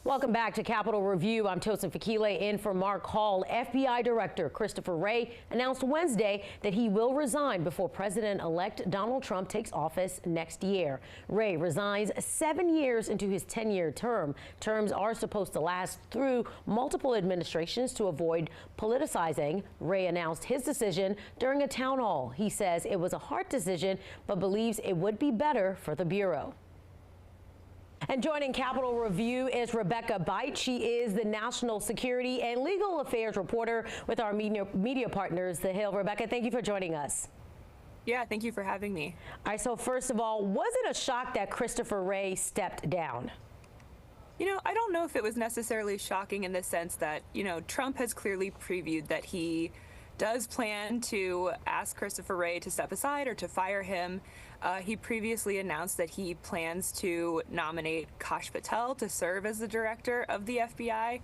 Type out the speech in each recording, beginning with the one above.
Welcome back to Capitol Review. I'm Tosin Fakile in for Mark Hall. FBI Director Christopher Wray announced Wednesday that he will resign before President-elect Donald Trump takes office next year. Wray resigns 7 years into his 10-year term. Terms are supposed to last through multiple administrations to avoid politicizing. Wray announced his decision during a town hall. He says it was a hard decision, but believes it would be better for the Bureau. And joining Capitol Review is Bietsch. She is the National Security and Legal Affairs reporter with our media partners, The Hill. Rebecca, thank you for joining us. Yeah, thank you for having me. All right, so first of all, was it a shock that Christopher Wray stepped down? You know, I don't know if it was necessarily shocking in the sense that, Trump has clearly previewed that he does plan to ask Christopher Wray to step aside or to fire him. He previously announced that he plans to nominate Kash Patel to serve as the director of the FBI.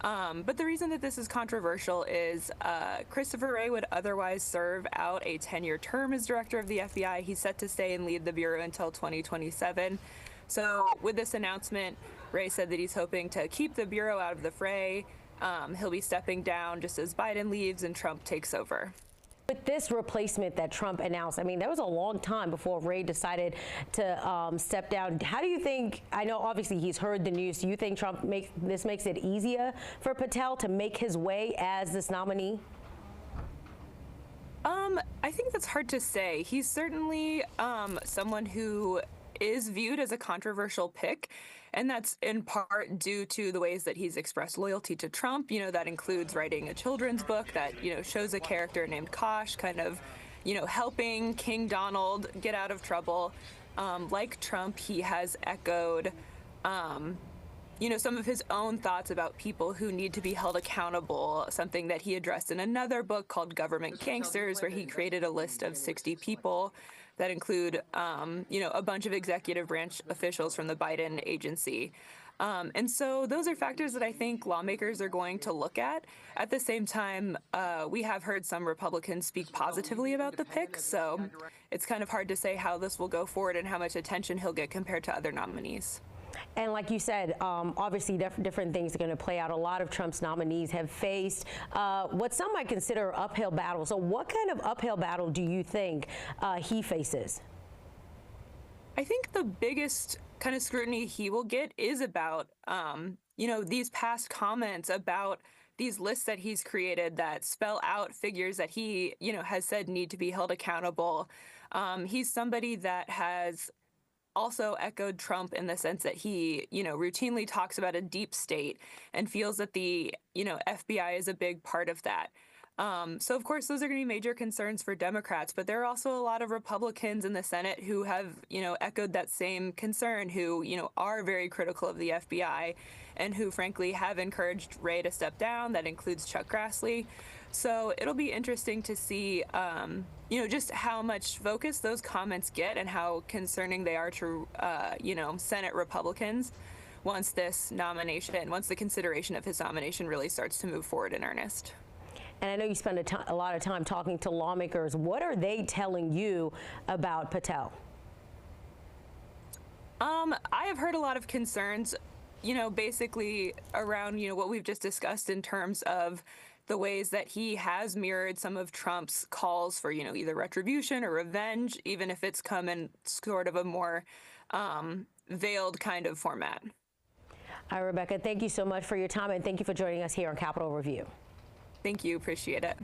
But the reason that this is controversial is Christopher Wray would otherwise serve out a 10-year term as director of the FBI. He's set to stay and lead the Bureau until 2027. So with this announcement, Wray said that he's hoping to keep the Bureau out of the fray. He'll be stepping down just as Biden leaves and Trump takes over. With this replacement that Trump announced, I mean, there was a long time before Wray decided to step down. How do you think, I know obviously he's heard the news, do you think this makes it easier for Patel to make his way as this nominee? I think that's hard to say. He's certainly someone who is viewed as a controversial pick, and that's in part due to the ways that he's expressed loyalty to Trump. That includes writing a children's book that, shows a character named Kash kind of, helping King Donald get out of trouble. Like Trump, he has echoed, some of his own thoughts about people who need to be held accountable, something that he addressed in another book called Government Gangsters, where he created a list of 60 people that include, a bunch of executive branch officials from the Biden agency. And so those are factors that I think lawmakers are going to look at. At the same time, we have heard some Republicans speak positively about the pick, so it's kind of hard to say how this will go forward and how much attention he'll get compared to other nominees. And like you said, obviously different things are going to play out. A lot of Trump's nominees have faced what some might consider uphill battle. So what kind of uphill battle do you think he faces? I think the biggest kind of scrutiny he will get is about, these past comments about these lists that he's created that spell out figures that he, has said need to be held accountable. He's somebody that has also echoed Trump in the sense that he, routinely talks about a deep state and feels that the, FBI is a big part of that. So, of course, those are going to be major concerns for Democrats, but there are also a lot of Republicans in the Senate who have, echoed that same concern, who, are very critical of the FBI and who, frankly, have encouraged Wray to step down. That includes Chuck Grassley. So it'll be interesting to see, just how much focus those comments get and how concerning they are to, Senate Republicans once the consideration of his nomination really starts to move forward in earnest. And I know you spend a lot of time talking to lawmakers. What are they telling you about Patel? I have heard a lot of concerns, basically around, what we've just discussed in terms of the ways that he has mirrored some of Trump's calls for, either retribution or revenge, even if it's come in sort of a more veiled kind of format. All right, Rebecca, thank you so much for your time, and thank you for joining us here on Capitol Review. Thank you. Appreciate it.